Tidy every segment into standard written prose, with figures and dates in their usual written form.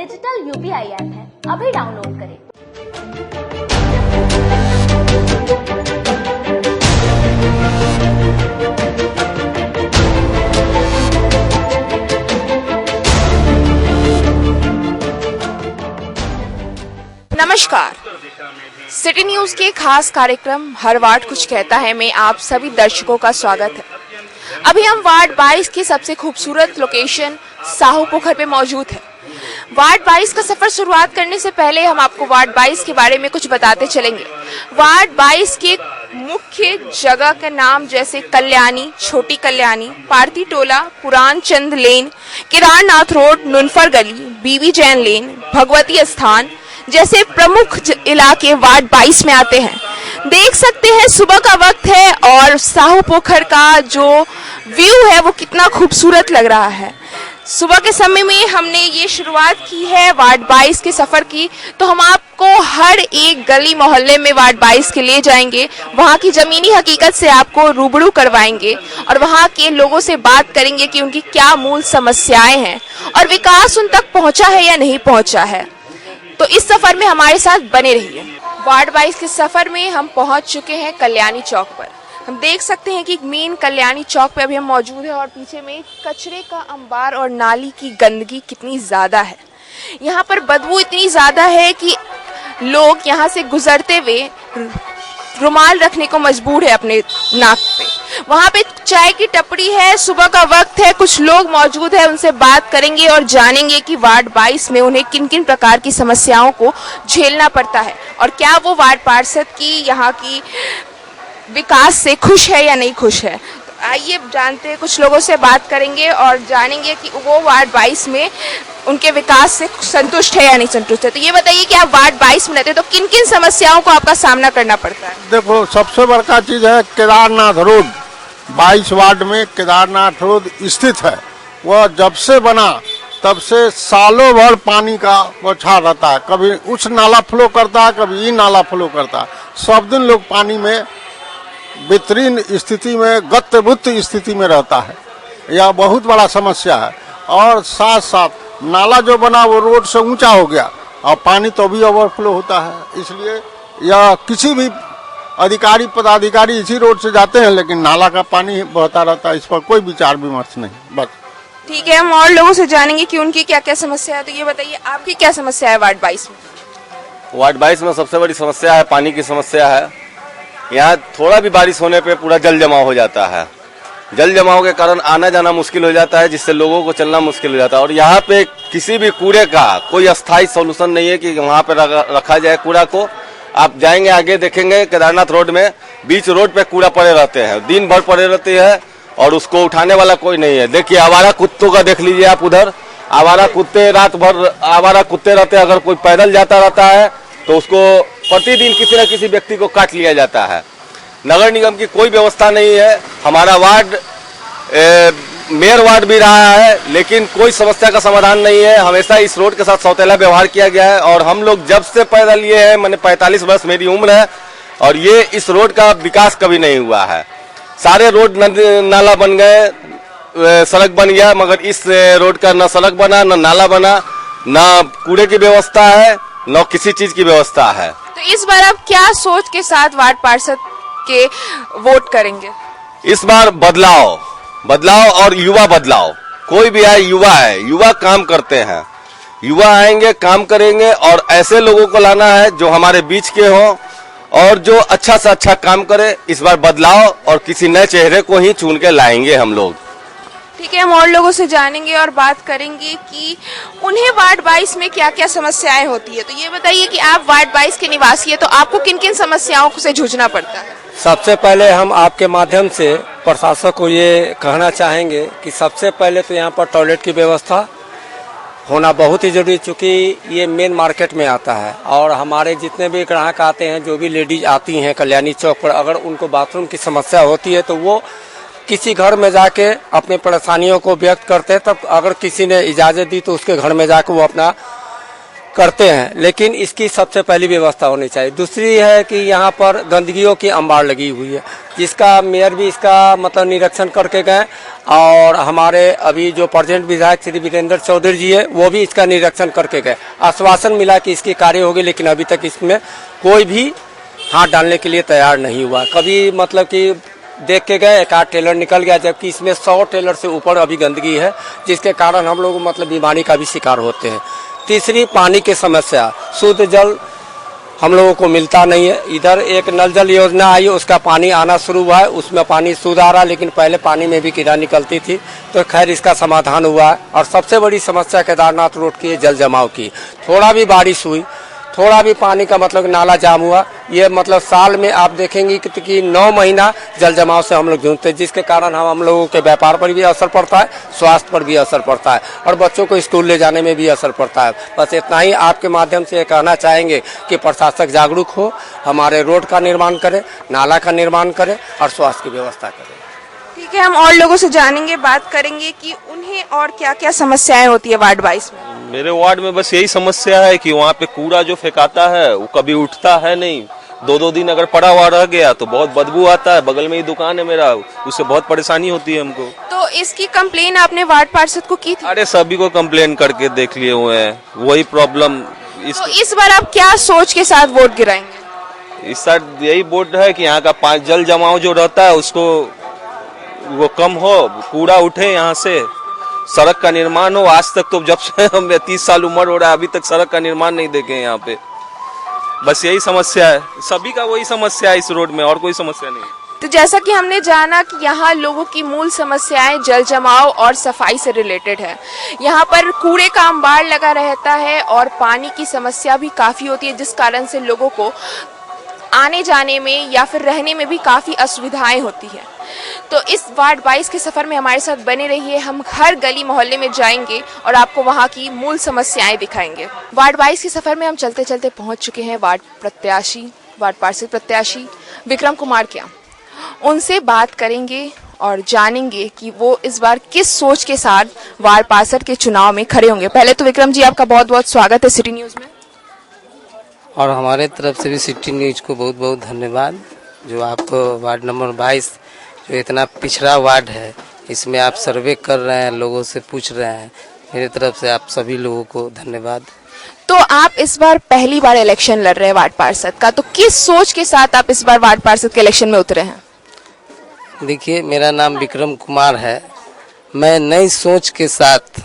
Digital UPI app है, अभी download करें। नमस्कार, सिटी न्यूज के खास कार्यक्रम हर वार्ड कुछ कहता है में आप सभी दर्शकों का स्वागत है। अभी हम वार्ड 22 की सबसे खूबसूरत लोकेशन साहू पोखर पे मौजूद है। वार्ड 22 का सफर शुरुआत करने से पहले हम आपको वार्ड 22 के बारे में कुछ बताते चलेंगे। वार्ड 22 के मुख्य जगह के नाम जैसे कल्याणी, छोटी कल्याणी, पारती टोला, पुरान चंद लेन, केदारनाथ रोड, नुनफर गली, बीबी जैन लेन, भगवती स्थान जैसे प्रमुख इलाके वार्ड 22 में आते हैं। देख सकते हैं सुबह का वक्त है और साहू पोखर का जो व्यू है वो कितना खूबसूरत लग रहा है। सुबह के समय में हमने ये शुरुआत की है वार्ड 22 के सफर की, तो हम आपको हर एक गली मोहल्ले में वार्ड 22 के ले जाएंगे, वहाँ की जमीनी हकीकत से आपको रूबरू करवाएंगे और वहाँ के लोगों से बात करेंगे कि उनकी क्या मूल समस्याएं हैं और विकास उन तक पहुँचा है या नहीं पहुँचा है। तो इस सफर में हमारे साथ बने रहिए। वार्ड 22 के सफर में हम पहुंच चुके हैं कल्याणी चौक पर। हम देख सकते हैं कि मेन कल्याणी चौक पे अभी हम मौजूद हैं और पीछे में कचरे का अंबार और नाली की गंदगी कितनी ज्यादा है। यहाँ पर बदबू इतनी ज्यादा है कि लोग यहाँ से गुजरते हुए रुमाल रखने को मजबूर है अपने नाक पे। वहाँ पे चाय की टपड़ी है, सुबह का वक्त है, कुछ लोग मौजूद है, उनसे बात करेंगे और जानेंगे कि वार्ड 22 में उन्हें किन किन प्रकार की समस्याओं को झेलना पड़ता है और क्या वो वार्ड पार्षद की यहाँ की विकास से खुश है या नहीं खुश है। तो आइए जानते हैं, कुछ लोगों से बात करेंगे और जानेंगे कि वो वार्ड 22 में उनके विकास से संतुष्ट है या नहीं संतुष्ट है। तो ये बताइए कि आप वार्ड 22 में रहते हैं तो किन किन समस्याओं को आपका सामना करना पड़ता है। देखो, सबसे बड़का चीज है केदारनाथ रोड। 22 वार्ड में केदारनाथ रोड स्थित है। वह जब से बना तब से सालों भर पानी का बौछार रहता है। कभी उस नाला फ्लो करता है, कभी ये नाला फ्लो करता है। सब दिन लोग पानी में बेहतरीन स्थिति में, गत्त स्थिति में रहता है। यह बहुत बड़ा समस्या है। और साथ साथ नाला जो बना वो रोड से ऊंचा हो गया और पानी तो भी ओवरफ्लो होता है। इसलिए यह किसी भी अधिकारी पदाधिकारी इसी रोड से जाते हैं, लेकिन नाला का पानी बहता रहता है। इस पर कोई विचार विमर्श नहीं। बस ठीक है, हम और लोगों से जानेंगे कि उनकी क्या क्या समस्या है। तो ये बताइए आपकी क्या समस्या है वार्ड 22 में। वार्ड 22 में सबसे बड़ी समस्या है पानी की समस्या है। यहाँ थोड़ा भी बारिश होने पे पूरा जल जमाव हो जाता है। जल जमाव के कारण आना जाना मुश्किल हो जाता है, जिससे लोगों को चलना मुश्किल हो जाता है। और यहाँ पे किसी भी कूड़े का कोई अस्थायी सॉल्यूशन नहीं है कि वहाँ पे रखा जाए कूड़ा को। आप जाएंगे आगे देखेंगे केदारनाथ रोड में बीच रोड पे कूड़ा पड़े रहते हैं, दिन भर पड़े रहते हैं और उसको उठाने वाला कोई नहीं है। देखिए आवारा कुत्तों का देख लीजिए आप, उधर आवारा कुत्ते रात भर आवारा कुत्ते रहते हैं। अगर कोई पैदल जाता रहता है तो उसको प्रतिदिन किसी न किसी व्यक्ति को काट लिया जाता है। नगर निगम की कोई व्यवस्था नहीं है। हमारा वार्ड मेयर वार्ड भी रहा है, लेकिन कोई समस्या का समाधान नहीं है। हमेशा इस रोड के साथ सौतेला व्यवहार किया गया है और हम लोग जब से पैदल लिए हैं, मैंने 45 वर्ष मेरी उम्र है और ये इस रोड का विकास कभी नहीं हुआ है। सारे रोड नाला बन गए, सड़क बन गया, मगर इस रोड का न सड़क बना, न नाला बना, न कूड़े की व्यवस्था है, न किसी चीज की व्यवस्था है। तो इस बार आप क्या सोच के साथ वार्ड पार्षद के वोट करेंगे। इस बार बदलाव और युवा बदलाव। कोई भी आए युवा है, युवा काम करते हैं, युवा आएंगे काम करेंगे और ऐसे लोगों को लाना है जो हमारे बीच के हों और जो अच्छा से अच्छा काम करे। इस बार बदलाव और किसी नए चेहरे को ही चुन के लाएंगे हम लोग। ठीक है, हम और लोगों से जानेंगे और बात करेंगे कि उन्हें वार्ड 22 में क्या क्या समस्याएं होती है। तो ये बताइए कि आप वार्ड 22 के निवासी है तो आपको किन किन समस्याओं से जूझना पड़ता है। सबसे पहले हम आपके माध्यम से प्रशासन को ये कहना चाहेंगे कि सबसे पहले तो यहाँ पर टॉयलेट की व्यवस्था होना बहुत ही जरूरी, चूँकि ये मेन मार्केट में आता है और हमारे जितने भी ग्राहक आते हैं, जो भी लेडीज आती हैं कल्याणी चौक पर, अगर उनको बाथरूम की समस्या होती है तो वो किसी घर में जाके अपनी परेशानियों को व्यक्त करते हैं। तब अगर किसी ने इजाज़त दी तो उसके घर में जाकर वो अपना करते हैं, लेकिन इसकी सबसे पहली व्यवस्था होनी चाहिए। दूसरी है कि यहाँ पर गंदगियों की अंबार लगी हुई है, जिसका मेयर भी इसका मतलब निरीक्षण करके गए, और हमारे अभी जो प्रेजेंट विधायक श्री वीरेंद्र चौधरी जी है वो भी इसका निरीक्षण करके गए। आश्वासन मिला कि इसकी कार्य होगी, लेकिन अभी तक इसमें कोई भी हाथ डालने के लिए तैयार नहीं हुआ। कभी मतलब कि देख के गए, एक आध टेलर निकल गया, जबकि इसमें 100 टेलर से ऊपर अभी गंदगी है, जिसके कारण हम लोग मतलब बीमारी का भी शिकार होते हैं। तीसरी, पानी की समस्या, शुद्ध जल हम लोगों को मिलता नहीं है। इधर एक नल जल योजना आई, उसका पानी आना शुरू हुआ है, उसमें पानी शुद्ध आ रहा, लेकिन पहले पानी में भी कीड़ा निकलती थी, तो खैर इसका समाधान हुआ है। और सबसे बड़ी समस्या केदारनाथ रोड की है जल जमाव की। थोड़ा भी बारिश हुई, थोड़ा भी पानी का मतलब नाला जाम हुआ, ये मतलब साल में आप देखेंगे कि 9 महीना जल जमाव से हम लोग जूझते हैं, जिसके कारण हम लोगों के व्यापार पर भी असर पड़ता है, स्वास्थ्य पर भी असर पड़ता है, और बच्चों को स्कूल ले जाने में भी असर पड़ता है। बस इतना ही आपके माध्यम से कहना चाहेंगे कि प्रशासक जागरूक हो, हमारे रोड का निर्माण करे, नाला का निर्माण करे और स्वास्थ्य की व्यवस्था करे। ठीक है, हम और लोगों से जानेंगे, बात करेंगे कि उन्हें और क्या क्या समस्याएं होती है वार्ड 22 में। मेरे वार्ड में बस यही समस्या है कि वहाँ पे कूड़ा जो फेंकाता है वो कभी उठता है नहीं। 2-2 दिन अगर पड़ा हुआ रह गया तो बहुत बदबू आता है। बगल में ही दुकान है मेरा, उससे बहुत परेशानी होती है हमको। तो इसकी कंप्लेन आपने वार्ड पार्षद को की थी? अरे सभी को कंप्लेन करके देख लिए हुए हैं, वही प्रॉब्लम। तो इस बार आप क्या सोच के साथ वोट गिराएंगे? इस साल यही बोर्ड है कि यहाँ का जल जमाव जो रहता है उसको वो कम हो, कूड़ा उठे यहाँ से, सड़क का निर्माण हो। आज तक तो जब से हमें 30 साल उम्र हो रहा है अभी तक सड़क का निर्माण नहीं देखे यहाँ पे। बस यही समस्या है, सभी का वही समस्या है इस रोड में, और कोई समस्या नहीं। तो जैसा कि हमने जाना कि यहाँ लोगों की मूल समस्याएं जल जमाव और सफाई से रिलेटेड है। यहाँ पर कूड़े का अंबार लगा रहता है और पानी की समस्या भी काफ़ी होती है, जिस कारण से लोगों को आने जाने में या फिर रहने में भी काफ़ी असुविधाएं होती है। तो इस वार्ड 22 के सफ़र में हमारे साथ बने रहिए, हम हर गली मोहल्ले में जाएंगे और आपको वहाँ की मूल समस्याएं दिखाएंगे। वार्ड 22 के सफ़र में हम चलते चलते पहुँच चुके हैं वार्ड पार्षद प्रत्याशी विक्रम कुमार के यहाँ। उनसे बात करेंगे और जानेंगे कि वो इस बार किस सोच के साथ वार्ड पार्षद के चुनाव में खड़े होंगे। पहले तो विक्रम जी, आपका बहुत बहुत स्वागत है सिटी न्यूज़ में। और हमारे तरफ से भी सिटी न्यूज़ को बहुत बहुत धन्यवाद, जो आपको वार्ड नंबर 22 जो इतना पिछड़ा वार्ड है, इसमें आप सर्वे कर रहे हैं, लोगों से पूछ रहे हैं। मेरी तरफ से आप सभी लोगों को धन्यवाद। तो आप इस बार पहली बार इलेक्शन लड़ रहे हैं वार्ड पार्षद का, तो किस सोच के साथ आप इस बार वार्ड पार्षद के इलेक्शन में उतरे हैं? देखिए, मेरा नाम विक्रम कुमार है। मैं नई सोच के साथ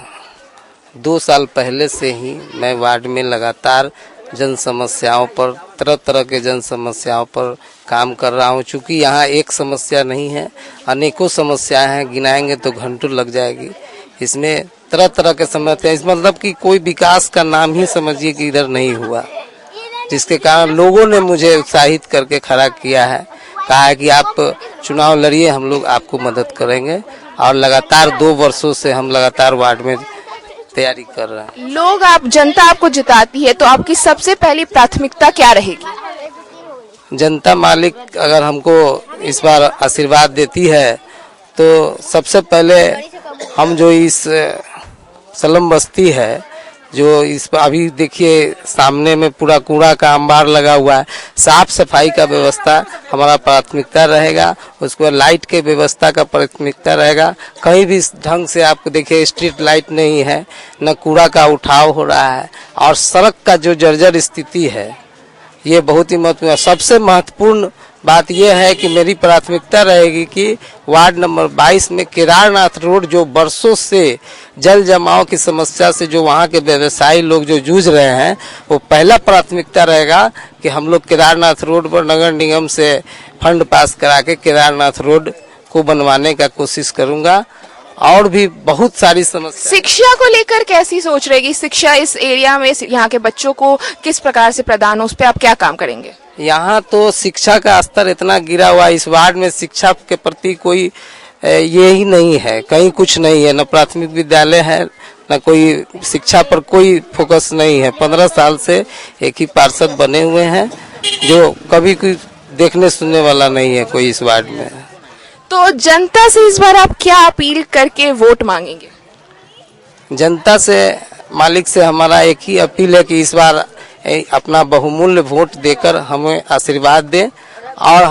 2 साल पहले से ही मैं वार्ड में लगातार जन समस्याओं पर, तरह तरह के जन समस्याओं पर काम कर रहा हूं। चूँकि यहाँ एक समस्या नहीं है, अनेकों समस्याएं हैं, गिनाएंगे तो घंटों लग जाएगी। इसमें तरह तरह के समस्या, इस मतलब कि कोई विकास का नाम ही समझिए कि इधर नहीं हुआ, जिसके कारण लोगों ने मुझे उत्साहित करके खड़ा किया है। कहा है कि आप चुनाव लड़िए, हम लोग आपको मदद करेंगे। और लगातार 2 वर्षों से हम लगातार वार्ड में तैयारी कर रहे हैं। जनता आपको जिताती है, तो आपकी सबसे पहली प्राथमिकता क्या रहेगी? जनता मालिक अगर हमको इस बार आशीर्वाद देती है तो सबसे पहले हम जो इस सलम बस्ती है, जो इस पर अभी देखिए सामने में पूरा कूड़ा का अंबार लगा हुआ है, साफ सफाई का व्यवस्था हमारा प्राथमिकता रहेगा। उसको लाइट के व्यवस्था का प्राथमिकता रहेगा। कहीं भी ढंग से आपको देखिए स्ट्रीट लाइट नहीं है, न कूड़ा का उठाव हो रहा है, और सड़क का जो जर्जर स्थिति है ये बहुत ही महत्वपूर्ण है। सबसे महत्वपूर्ण बात यह है कि मेरी प्राथमिकता रहेगी कि वार्ड नंबर 22 में केदारनाथ रोड, जो बरसों से जल जमाव की समस्या से जो वहाँ के व्यवसायी लोग जो जूझ रहे हैं, वो पहला प्राथमिकता रहेगा कि हम लोग केदारनाथ रोड पर नगर निगम से फंड पास करा के केदारनाथ रोड को बनवाने का कोशिश करूँगा। और भी बहुत सारी समस्या। शिक्षा को लेकर कैसी सोच रहेगी? शिक्षा इस एरिया में यहाँ के बच्चों को किस प्रकार से प्रदान हो, उस पर आप क्या काम करेंगे? यहाँ तो शिक्षा का स्तर इतना गिरा हुआ, इस वार्ड में शिक्षा के प्रति कोई ये ही नहीं है, कहीं कुछ नहीं है, न प्राथमिक विद्यालय है, न कोई शिक्षा पर कोई फोकस नहीं है। 15 साल से एक ही पार्षद बने हुए हैं, जो कभी कोई देखने सुनने वाला नहीं है कोई इस वार्ड में। तो जनता से इस बार आप क्या अपील करके वोट मांगेंगे? जनता से मालिक से हमारा एक ही अपील है कि इस बार अपना बहुमूल्य वोट देकर हमें आशीर्वाद दें। और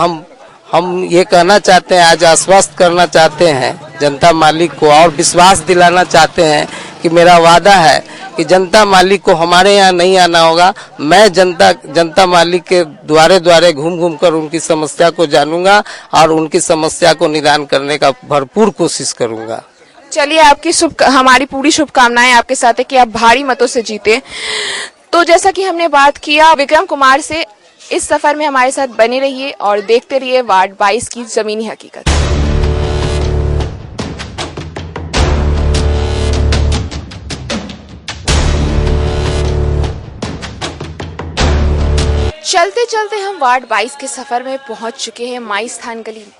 हम ये कहना चाहते हैं, आज आश्वस्त करना चाहते हैं जनता मालिक को, और विश्वास दिलाना चाहते हैं कि मेरा वादा है कि जनता मालिक को हमारे यहाँ नहीं आना होगा। मैं जनता मालिक के द्वारे घूम कर उनकी समस्या को जानूंगा और उनकी समस्या को निदान करने का भरपूर कोशिश करूंगा। चलिए, हमारी पूरी शुभकामनाएं आपके साथ है कि आप भारी मतों से जीते। तो जैसा कि हमने बात किया विक्रम कुमार से, इस सफर में हमारे साथ बने रहिए और देखते रहिए वार्ड 22 की जमीनी हकीकत। चलते चलते हम वार्ड 22 के सफर में पहुंच चुके हैं माई स्थान गली में।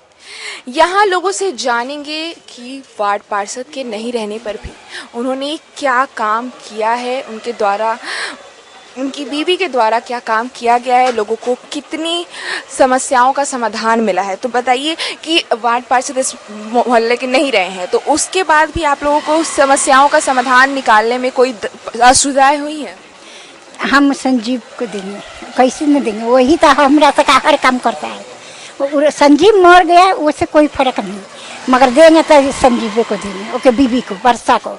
यहाँ लोगों से जानेंगे कि वार्ड पार्षद के नहीं रहने पर भी उन्होंने क्या काम किया है, उनके द्वारा, उनकी बीवी के द्वारा क्या काम किया गया है, लोगों को कितनी समस्याओं का समाधान मिला है। तो बताइए कि वार्ड पार्षद इस मोहल्ले के नहीं रहे हैं, तो उसके बाद भी आप लोगों को समस्याओं का समाधान निकालने में कोई असुविधाएं हुई हैं? हम संजीव को देंगे, कैसे नहीं देंगे, वही तो हमारा से हर काम करता है। संजीव मर गया उससे कोई फर्क नहीं, मगर देंगे तो संजीव को देंगे, ओके बीबी को, वर्षा को।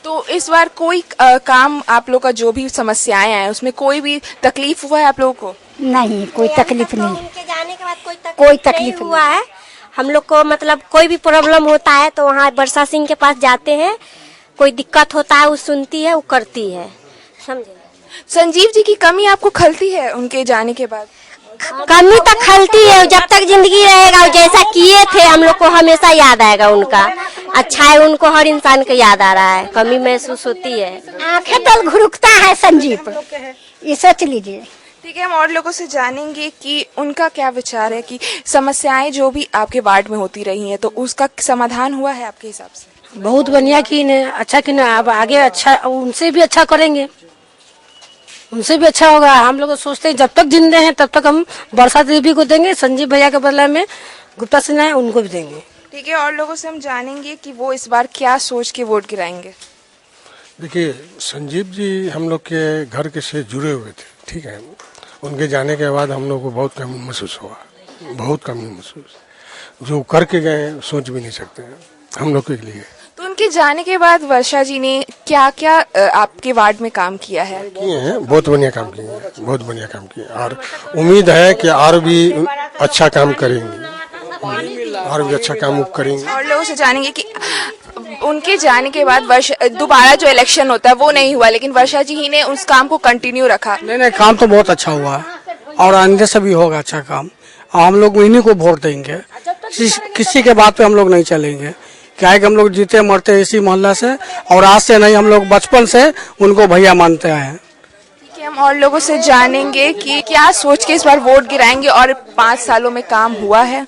तो इस बार कोई काम आप लोग का जो भी समस्याएं हैं उसमें कोई भी तकलीफ हुआ है आप लोगों को? नहीं, कोई तकलीफ नहीं। उनके जाने के बाद कोई तकलीफ हुआ है। हम लोग को मतलब कोई भी प्रॉब्लम होता है तो वहाँ वर्षा सिंह के पास जाते हैं, कोई दिक्कत होता है वो सुनती है, वो करती है, समझे। संजीव जी की कमी आपको खलती है उनके जाने के बाद? कमी तो खलती है, जब तक जिंदगी रहेगा जैसा किए थे हम लोग को हमेशा याद आएगा उनका। अच्छा है, उनको हर इंसान को याद आ रहा है, कमी महसूस होती है। आंखें तल घुरुकता है संजीव, ये सोच लीजिए। ठीक है, हम और लोगों से जानेंगे कि उनका क्या विचार है कि समस्याएं जो भी आपके वार्ड में होती रही हैं तो उसका समाधान हुआ है आपके हिसाब से? बहुत बढ़िया की ने, अच्छा की ने, अब आगे अच्छा उनसे भी अच्छा करेंगे, उनसे भी अच्छा होगा। हम लोग सोचते हैं जब तक जिंदे हैं तब तक हम वर्षा देवी को देंगे, संजीव भैया के बदले में गुप्ता सिन्हा है उनको भी देंगे। ठीक है, और लोगों से हम जानेंगे कि वो इस बार क्या सोच के वोट गिराएंगे। देखिए, संजीव जी हम लोग के घर के से जुड़े हुए थे, ठीक है। उनके जाने के बाद हम लोग को बहुत कमी महसूस हुआ, बहुत कमी महसूस, जो करके गए सोच भी नहीं सकते हैं हम लोग के लिए। तो उनके जाने के बाद वर्षा जी ने क्या क्या आपके वार्ड में काम किया है? किए हैं, बहुत बढ़िया काम किए हैं, बहुत बढ़िया काम किए, और उम्मीद है कि और भी अच्छा काम करेंगे, और भी अच्छा काम करेंगे। और लोगों से जानेंगे कि उनके जाने के बाद दोबारा जो इलेक्शन होता है वो नहीं हुआ, लेकिन वर्षा जी ही ने उस काम को कंटिन्यू रखा। नहीं, काम तो बहुत अच्छा हुआ है और आगे से भी होगा अच्छा काम। हम लोग इन्हीं को वोट देंगे, किसी के बात पे हम लोग नहीं चलेंगे। क्या है कि हम लोग जीते मरते इसी मोहल्ला से, और आज से नहीं, हम लोग बचपन से उनको भैया मानते हैं। ठीक है, हम और लोगों से जानेंगे कि क्या सोच के इस बार वोट गिराएंगे और 5 सालों में काम हुआ है।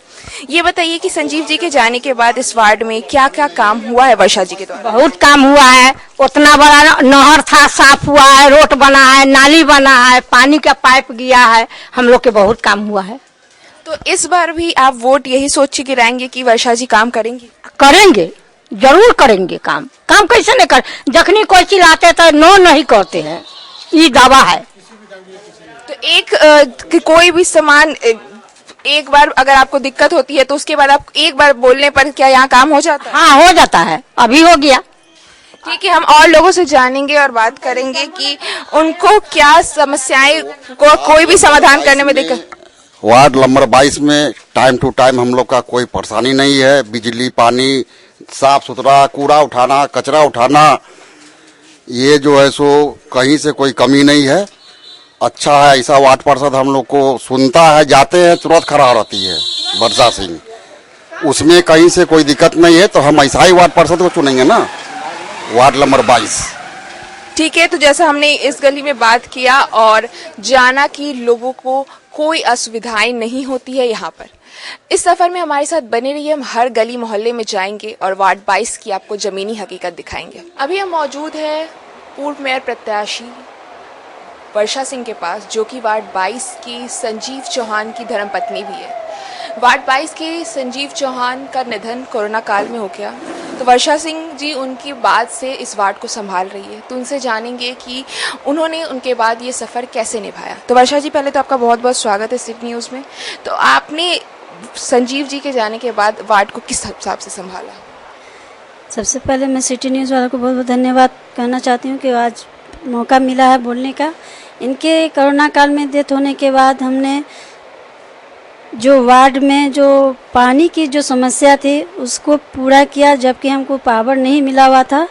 ये बताइए कि संजीव जी के जाने के बाद इस वार्ड में क्या क्या काम हुआ है वर्षा जी के द्वारा? बहुत काम हुआ है, उतना बड़ा नहर था साफ हुआ है, रोड बना है, नाली बना है, पानी का पाइप गया है, हम लोग के बहुत काम हुआ है। तो इस बार भी आप वोट यही सोच के गिराएंगे कि वर्षा जी काम करेंगी? करेंगे, जरूर करेंगे काम। काम कैसे नहीं कर, जखनी कोई चिल्लाते तो नो नहीं करते हैं, ये दावा है। तो कोई भी सामान एक बार अगर आपको दिक्कत होती है तो उसके बाद आप एक बार बोलने पर क्या यहाँ काम हो जाता है? हाँ, हो जाता है, अभी हो गया। ठीक है, हम और लोगों से जानेंगे और बात करेंगे कि उनको क्या समस्याएं को कोई भी समाधान करने में दिक्कत। वार्ड नंबर 22 में टाइम टू टाइम हम लोग का कोई परेशानी नहीं है। बिजली, पानी, साफ सुथरा, कूड़ा उठाना, कचरा उठाना, ये जो है सो कहीं से कोई कमी नहीं है। अच्छा है, ऐसा वार्ड पार्षद हम लोग को सुनता है, जाते हैं तुरंत खड़ा रहती है वर्षा सिंह, उसमें कहीं से कोई दिक्कत नहीं है। तो हम ऐसा ही वार्ड पार्षद को चुनेंगे ना, वार्ड नंबर 22। ठीक है, तो जैसा हमने इस गली में बात किया और जाना कि लोगों को कोई असुविधाएं नहीं होती है यहाँ पर। इस सफर में हमारे साथ बने रहिए, हम हर गली मोहल्ले में जाएंगे और वार्ड 22 की आपको जमीनी हकीकत दिखाएंगे। अभी हम मौजूद है पूर्व मेयर प्रत्याशी वर्षा सिंह के पास, जो कि वार्ड 22 की संजीव चौहान की धर्मपत्नी भी है। वार्ड 22 के संजीव चौहान का निधन कोरोना काल में हो गया। तो वर्षा सिंह जी उनकी बाद से इस वार्ड को संभाल रही है, तो उनसे जानेंगे कि उन्होंने उनके बाद ये सफ़र कैसे निभाया। तो वर्षा जी, पहले तो आपका बहुत बहुत स्वागत है सिटी न्यूज़ में। तो आपने संजीव जी के जाने के बाद वार्ड को किस हिसाब से संभाला? सबसे पहले मैं सिटी न्यूज़ वालों को बहुत बहुत धन्यवाद कहना चाहती हूँ कि आज मौका मिला है बोलने का। इनके कोरोना काल में डेथ होने के बाद हमने जो वार्ड में जो पानी की जो समस्या थी उसको पूरा किया, जबकि हमको पावर नहीं मिला हुआ था।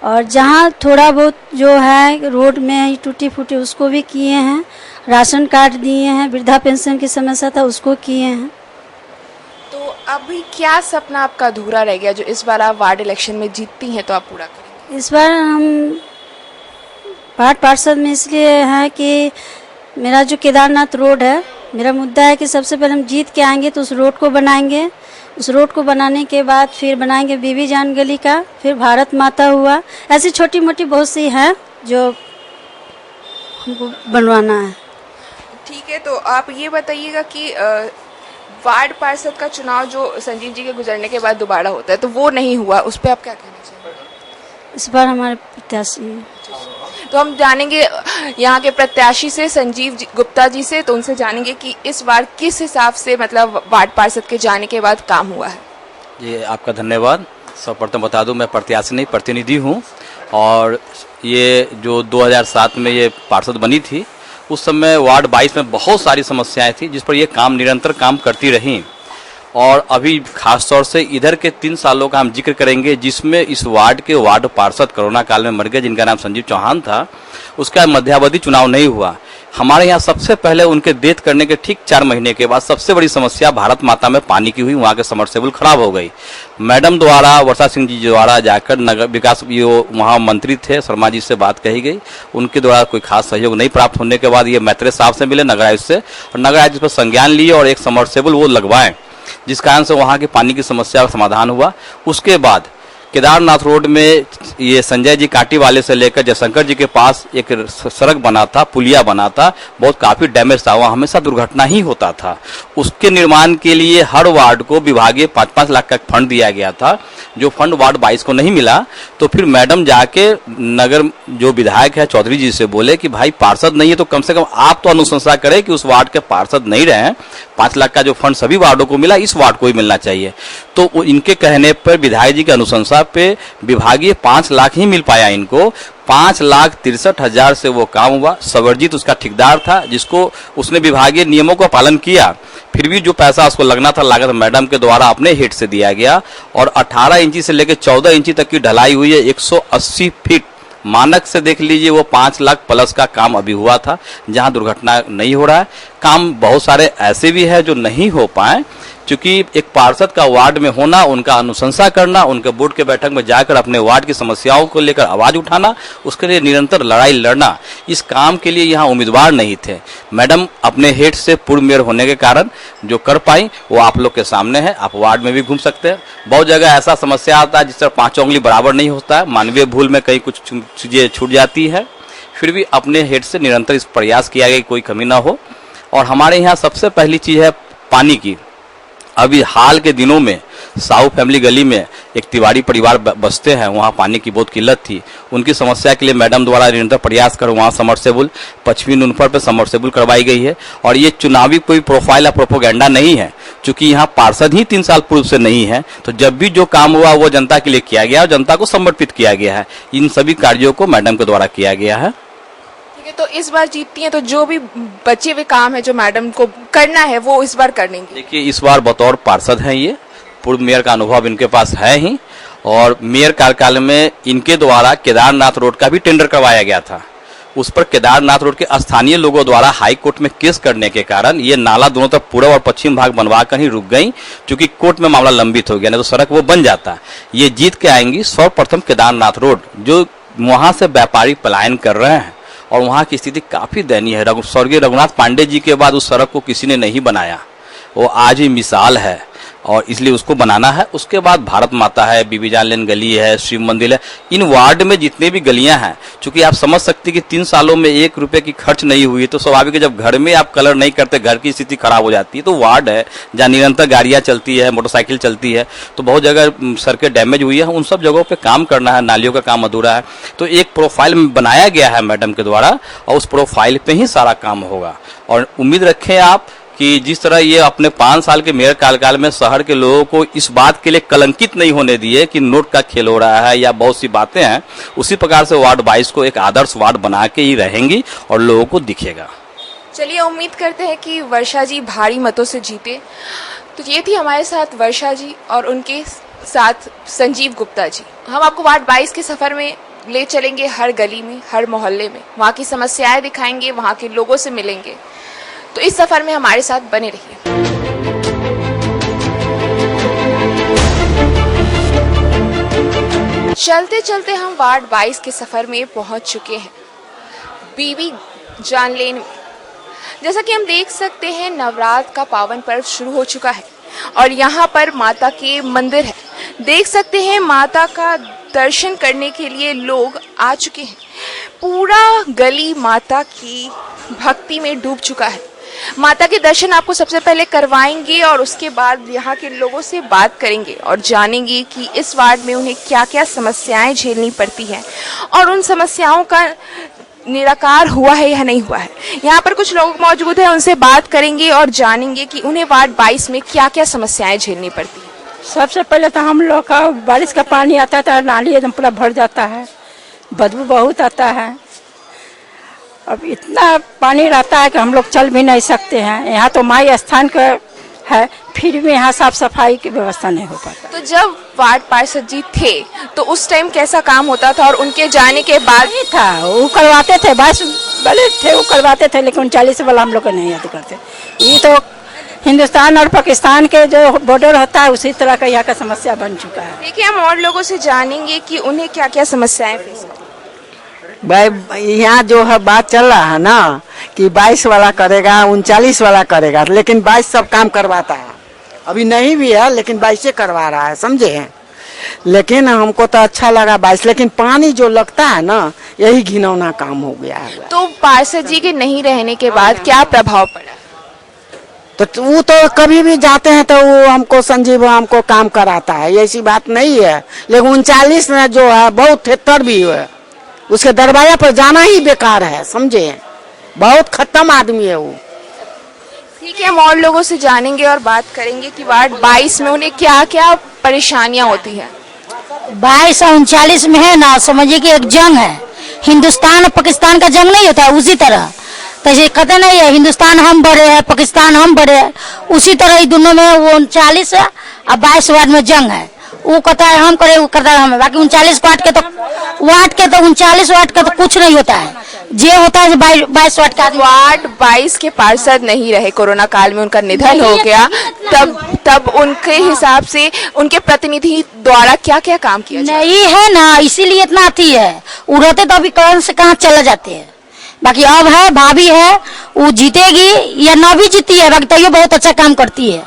और जहाँ थोड़ा बहुत जो है रोड में टूटी फूटी उसको भी किए हैं, राशन कार्ड दिए हैं, वृद्धा पेंशन की समस्या था उसको किए हैं। तो अभी क्या सपना आपका अधूरा रह गया जो इस बार आप वार्ड इलेक्शन में जीतती हैं तो आप पूरा करेंगे? इस बार हम वार्ड पार्षद में इसलिए है कि मेरा जो केदारनाथ रोड है, मेरा मुद्दा है कि सबसे पहले हम जीत के आएंगे तो उस रोड को बनाएंगे। उस रोड को बनाने के बाद फिर बनाएंगे बीबी जान गली का, फिर भारत माता हुआ, ऐसी छोटी मोटी बहुत सी हैं जो हमको बनवाना है। ठीक है, तो आप ये बताइएगा कि वार्ड पार्षद का चुनाव जो संजीव जी के गुजरने के बाद दोबारा होता है तो वो नहीं हुआ, उस पर आप क्या कहना चाहेंगे? इस बार हमारे प्रत्याशी, तो हम जानेंगे यहाँ के प्रत्याशी से, संजीव गुप्ता जी से, तो उनसे जानेंगे कि इस बार किस हिसाब से मतलब वार्ड पार्षद के जाने के बाद काम हुआ है। ये आपका धन्यवाद। सर्वप्रथम बता दूं मैं प्रत्याशी नहीं प्रतिनिधि हूँ, और ये जो 2007 में ये पार्षद बनी थी उस समय वार्ड 22 में बहुत सारी समस्याएं थी जिस पर ये निरंतर काम करती रहीं। और अभी खास तौर से इधर के 3 सालों का हम जिक्र करेंगे जिसमें इस वार्ड के वार्ड पार्षद कोरोना काल में मर गए, जिनका नाम संजीव चौहान था। उसका मध्यावधि चुनाव नहीं हुआ। हमारे यहाँ सबसे पहले उनके डेथ करने के ठीक 4 महीने के बाद सबसे बड़ी समस्या भारत माता में पानी की हुई। वहाँ के समरसेबल खराब हो गई। मैडम द्वारा, वर्षा सिंह जी द्वारा जाकर नगर विकास, जो वहाँ मंत्री थे शर्मा जी से बात कही गई, उनके द्वारा कोई खास सहयोग नहीं प्राप्त होने के बाद ये मैत्रे साहब से मिले नगर आयुक्त से, और नगर आयुक्त इस पर संज्ञान लिए और एक समरसेबल वो लगवाएं, जिस कारण से वहाँ की पानी की समस्या का समाधान हुआ। उसके बाद केदारनाथ रोड में ये संजय जी काटी वाले से लेकर जयशंकर जी के पास एक सड़क बना था, पुलिया बना था, बहुत काफी डैमेज था, वहाँ हमेशा दुर्घटना ही होता था। उसके निर्माण के लिए हर वार्ड को विभागीय 5-5 लाख का फंड दिया गया था, जो फंड वार्ड 22 को नहीं मिला। तो फिर मैडम जाके नगर जो विधायक है चौधरी जी से बोले कि भाई पार्षद नहीं है तो कम से कम आप तो अनुशंसा करें कि उस वार्ड के पार्षद नहीं रहे, 5 लाख का जो फंड सभी वार्डों को मिला इस वार्ड को ही मिलना चाहिए। तो इनके कहने पर विधायक जी की अनुशंसा पे विभागीय 5 लाख ही मिल पाया इनको। 5,63,000 से वो काम हुआ। सवरजीत उसका ठेकेदार था, जिसको उसने विभागीय नियमों का पालन किया, फिर भी जो पैसा उसको लगना था लागत मैडम के द्वारा अपने हेड से दिया गया। और 18 इंची से लेकर 14 इंची तक की ढलाई हुई है। 180 फीट मानक से देख लीजिए, वो 5 लाख प्लस का काम अभी हुआ था, जहां दुर्घटना नहीं हो रहा है। काम बहुत सारे ऐसे भी है जो नहीं हो पाए, क्योंकि एक पार्षद का वार्ड में होना, उनका अनुशंसा करना, उनके बोर्ड के बैठक में जाकर अपने वार्ड की समस्याओं को लेकर आवाज उठाना, उसके लिए निरंतर लड़ाई लड़ना, इस काम के लिए यहाँ उम्मीदवार नहीं थे। मैडम अपने हेड से पूर्व मेयर होने के कारण जो कर पाई वो आप लोग के सामने है। आप वार्ड में भी घूम सकते हैं। बहुत जगह ऐसा समस्या आता है जिससे 5 उंगली बराबर नहीं होता है, मानवीय भूल में कहीं कुछ चीजें छूट जाती है, फिर भी अपने हेड से निरंतर इस प्रयास किया गया कोई कमी ना हो। और हमारे यहाँ सबसे पहली चीज है पानी की। अभी हाल के दिनों में साहू फैमिली गली में एक तिवारी परिवार बसते हैं, वहाँ पानी की बहुत किल्लत थी। उनकी समस्या के लिए मैडम द्वारा निरंतर प्रयास कर वहाँ समरसेबल पश्चिमी नुनफर पे समरसेबल करवाई गई है। और ये चुनावी कोई प्रोफाइल या प्रोपोगेंडा नहीं है, क्योंकि यहाँ पार्षद ही 3 साल पूर्व से नहीं है। तो जब भी जो काम हुआ वो जनता के लिए किया गया और जनता को समर्पित किया गया है। इन सभी कार्यों को मैडम के द्वारा किया गया है। तो इस बार जीतती हैं तो जो भी बचे हुए काम है जो मैडम को करना है वो इस बार कर लेंगे। देखिए, इस बार बतौर पार्षद हैं, ये पूर्व मेयर का अनुभव इनके पास है ही, और मेयर कार्यकाल में इनके द्वारा केदारनाथ रोड का भी टेंडर करवाया गया था। उस पर केदारनाथ रोड के स्थानीय लोगों द्वारा हाई कोर्ट में केस करने के कारण ये नाला दोनों तरफ पूर्व और पश्चिम भाग बनवा कर ही रुक गई, क्योंकि कोर्ट में मामला लंबित हो गया, नहीं तो सड़क वो बन जाता। ये जीत के आएंगी। सर्वप्रथम केदारनाथ रोड, जो वहां से व्यापारी पलायन कर रहे हैं और वहाँ की स्थिति काफी दयनीय है। स्वर्गीय रघुनाथ पांडे जी के बाद उस सड़क को किसी ने नहीं बनाया, वो आज ही मिसाल है। और इसलिए उसको बनाना है। उसके बाद भारत माता है, बीबी जान लेन गली है, शिव मंदिर है, इन वार्ड में जितने भी गलियां हैं, चूंकि आप समझ सकते कि 3 सालों में 1 रुपए की खर्च नहीं हुई, तो स्वाभाविक है जब घर में आप कलर नहीं करते घर की स्थिति खराब हो जाती है। तो वार्ड है जहाँ निरंतर गाड़ियां चलती है, मोटरसाइकिल चलती है, तो बहुत जगह सड़कें डैमेज हुई है, उन सब जगहों पे काम करना है, नालियों का काम अधूरा है। तो एक प्रोफाइल बनाया गया है मैडम के द्वारा और उस प्रोफाइल पे ही सारा काम होगा। और उम्मीद रखें आप कि जिस तरह ये अपने 5 साल के मेयर कार्यकाल में शहर के लोगों को इस बात के लिए कलंकित नहीं होने दिए कि नोट का खेल हो रहा है या बहुत सी बातें हैं, उसी प्रकार से वार्ड 22 को एक आदर्श वार्ड बना के ही रहेंगी और लोगों को दिखेगा। चलिए उम्मीद करते हैं कि वर्षा जी भारी मतों से जीते। तो ये थी हमारे साथ वर्षा जी और उनके साथ संजीव गुप्ता जी। हम आपको वार्ड 22 के सफर में ले चलेंगे, हर गली में, हर मोहल्ले में, वहाँ की समस्याएं दिखाएंगे, वहाँ के लोगों से मिलेंगे। तो इस सफर में हमारे साथ बने रहिए। चलते चलते हम वार्ड 22 के सफर में पहुंच चुके हैं, बीबी जान लेन। जैसा कि हम देख सकते हैं नवरात्र का पावन पर्व शुरू हो चुका है और यहाँ पर माता के मंदिर है। देख सकते हैं माता का दर्शन करने के लिए लोग आ चुके हैं। पूरा गली माता की भक्ति में डूब चुका है। माता के दर्शन आपको सबसे पहले करवाएंगे और उसके बाद यहाँ के लोगों से बात करेंगे और जानेंगे कि इस वार्ड में उन्हें क्या क्या समस्याएं झेलनी पड़ती हैं और उन समस्याओं का निराकार हुआ है या नहीं हुआ है। यहाँ पर कुछ लोग मौजूद हैं, उनसे बात करेंगे और जानेंगे कि उन्हें वार्ड 22 में क्या क्या समस्याएं झेलनी पड़ती हैं। सबसे पहले तो हम लोग का बारिश का पानी आता था, नाली एकदम पूरा भर जाता है, बदबू बहुत आता है। अब इतना पानी रहता है कि हम लोग चल भी नहीं सकते हैं। यहाँ तो माई स्थान का है, फिर भी यहाँ साफ सफाई की व्यवस्था नहीं हो पाता। तो जब वार्ड पार्षद जी थे तो उस टाइम कैसा काम होता था और उनके जाने के बाद ही था वो करवाते थे, बस भले थे वो करवाते थे, लेकिन 39 वाला हम लोग को नहीं याद करते। ये तो हिंदुस्तान और पाकिस्तान के जो बॉर्डर होता है उसी तरह का यहाँ का समस्या बन चुका है। देखिए हम और लोगों से जानेंगे कि उन्हें क्या क्या समस्याएं फेस करती। भाई यहाँ जो है बात चल रहा है ना कि 22 वाला करेगा, 39 वाला करेगा, लेकिन 22 सब काम करवाता है। अभी नहीं भी है लेकिन 22 करवा रहा है, समझे। लेकिन हमको तो अच्छा लगा 22, लेकिन पानी जो लगता है ना यही घिनौना काम हो गया है। तो पार्षद जी के नहीं रहने के बाद क्या प्रभाव पड़ा? तो वो तो कभी भी जाते हैं तो वो हमको संजीव हमको काम कराता है, ऐसी बात नहीं है। लेकिन 39 में जो है बहुत थेतर भी है, उसके दरवाजा पर जाना ही बेकार है, समझे। बहुत खत्म आदमी है वो। ठीक है, हम और लोगों से जानेंगे और बात करेंगे कि वार्ड 22 में उन्हें क्या क्या परेशानियां होती है। 22 और 39 में है ना, समझिए कि एक जंग है, हिंदुस्तान और पाकिस्तान का जंग नहीं होता उसी तरह। तो ये कहते नहीं है हिंदुस्तान हम बड़े हैं पाकिस्तान हम बड़े हैं, उसी तरह ही दोनों में वो 39 है और 22 वार्ड में जंग है। वो कहता है हम करे, वो कहता है हम। बाकी 39 वार्ड के तो 39 वार्ड का तो कुछ नहीं होता है, जे होता है 22 वार्ड का। वार्ड 22 के पार्षद नहीं रहे, कोरोना काल में उनका निधन हो गया, तब उनके हिसाब से उनके प्रतिनिधि द्वारा क्या क्या काम किया नहीं है ना, इसीलिए इतना आती है। वो रहते तो अभी कौन से कहाँ चले जाते हैं। बाकी अब है भाभी है, वो जीतेगी या ना भी जीती है, बाकी तैयो बहुत अच्छा काम करती है।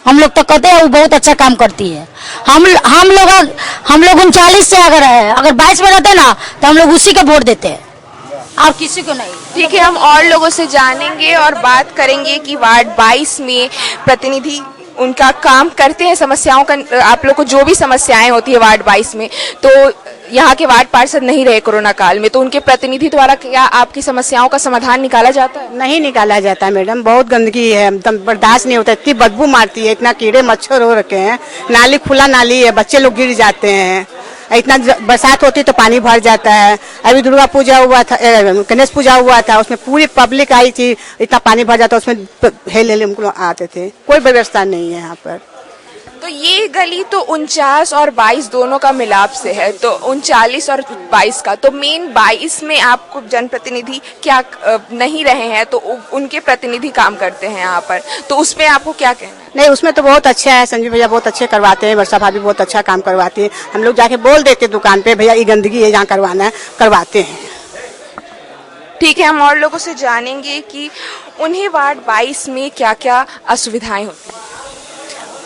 हम लोग तो कहते हैं वो बहुत अच्छा काम करती है। हम लोग 39 से अगर 22 में रहते ना तो हम लोग उसी का वोट देते हैं और किसी को नहीं। ठीक है, हम और लोगों से जानेंगे और बात करेंगे कि वार्ड 22 में प्रतिनिधि उनका काम करते हैं, समस्याओं का आप लोग को जो भी समस्याएं होती है वार्ड 22 में, तो यहाँ के वार्ड पार्षद नहीं रहे कोरोना काल में, तो उनके प्रतिनिधि द्वारा क्या आपकी समस्याओं का समाधान निकाला जाता है? नहीं निकाला जाता मैडम, बहुत गंदगी है, एकदम बर्दाश्त नहीं होता, इतनी बदबू मारती है, इतना कीड़े मच्छर हो रखे हैं, नाली खुला नाली है, बच्चे लोग गिर जाते हैं, इतना बरसात होती तो पानी भर जाता है। अभी दुर्गा पूजा हुआ था, गणेश पूजा हुआ था, उसमें पूरी पब्लिक आई थी, इतना पानी भर जाता, उसमें हेल हमको आते थे, कोई व्यवस्था नहीं है यहाँ पर। तो ये गली तो 49 और 22 दोनों का मिलाप से है, तो 39 और 22 का, तो मेन 22 में आपको जनप्रतिनिधि क्या नहीं रहे हैं, तो उनके प्रतिनिधि काम करते हैं यहाँ पर, तो उसमें आपको क्या कहना है? नहीं, उसमें तो बहुत अच्छा है, संजीव भैया बहुत अच्छे करवाते हैं, वर्षा भाभी बहुत अच्छा काम करवाती है। हम लोग जाके बोल देते दुकान पे, भैया ये गंदगी है, जहाँ करवाना है करवाते हैं। ठीक है, हम और लोगों से जानेंगे कि उन्हें वार्ड 22 में क्या क्या असुविधाएं होती हैं।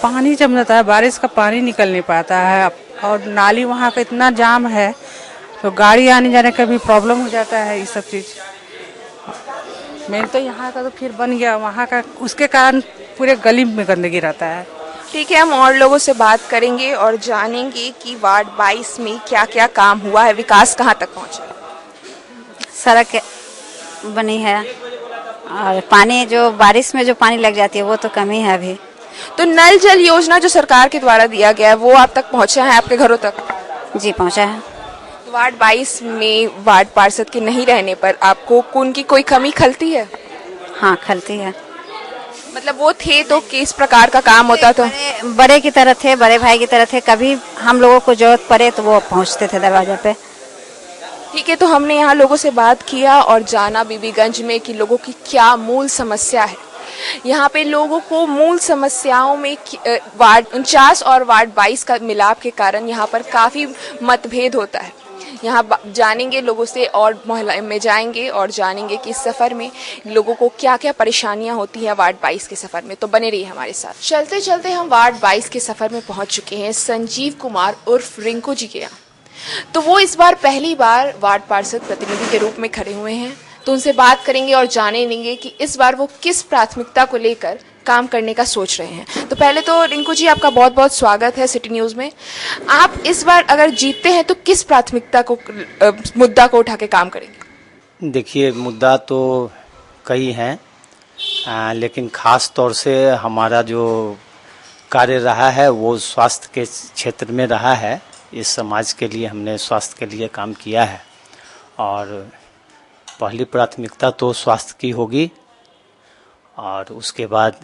पानी जम जाता है, बारिश का पानी निकल नहीं पाता है और नाली वहाँ का इतना जाम है तो गाड़ी आने जाने का भी प्रॉब्लम हो जाता है। ये सब चीज़ मेन तो यहाँ का तो फिर बन गया, वहाँ का उसके कारण पूरे गली में गंदगी रहता है। ठीक है, हम और लोगों से बात करेंगे और जानेंगे कि वार्ड 22 में क्या क्या काम हुआ है, विकास कहाँ तक पहुँचा। सड़क बनी है और पानी जो बारिश में जो पानी लग जाती है वो तो कमी है अभी। तो नल जल योजना जो सरकार के द्वारा दिया गया है वो आप तक पहुँचा है, आपके घरों तक? जी पहुँचा है। वार्ड 22 में वार्ड पार्षद के नहीं रहने पर आपको उनकी कोई कमी खलती है? हाँ खलती है। मतलब वो थे तो किस प्रकार का काम होता था? बड़े की तरह थे, बड़े भाई की तरह थे, कभी हम लोगों को जरूरत पड़े तो वो पहुंचते थे दरवाजे पे। ठीक है, तो हमने यहाँ लोगों से बात किया और जाना बीबीगंज में कि लोगों की क्या मूल समस्या है। यहाँ पे लोगों को मूल समस्याओं में वार्ड 49 और वार्ड 22 का मिलाप के कारण यहाँ पर काफ़ी मतभेद होता है। यहाँ जानेंगे लोगों से और मोहल्ले में जाएंगे और जानेंगे कि इस सफ़र में लोगों को क्या क्या परेशानियाँ होती हैं वार्ड 22 के सफ़र में। तो बने रहिए हमारे साथ। चलते चलते हम वार्ड 22 के सफ़र में पहुँच चुके हैं संजीव कुमार उर्फ रिंकू जी के यहाँ। तो वो इस बार पहली बार वार्ड पार्षद प्रतिनिधि के रूप में खड़े हुए हैं, तो उनसे बात करेंगे और जानेंगे कि इस बार वो किस प्राथमिकता को लेकर काम करने का सोच रहे हैं। तो पहले तो रिंकू जी आपका बहुत बहुत स्वागत है सिटी न्यूज़ में। आप इस बार अगर जीतते हैं तो किस प्राथमिकता को मुद्दा को उठा के काम करेंगे? देखिए, मुद्दा तो कई हैं, लेकिन ख़ास तौर से हमारा जो कार्य रहा है वो स्वास्थ्य के क्षेत्र में रहा है। इस समाज के लिए हमने स्वास्थ्य के लिए काम किया है और पहली प्राथमिकता तो स्वास्थ्य की होगी और उसके बाद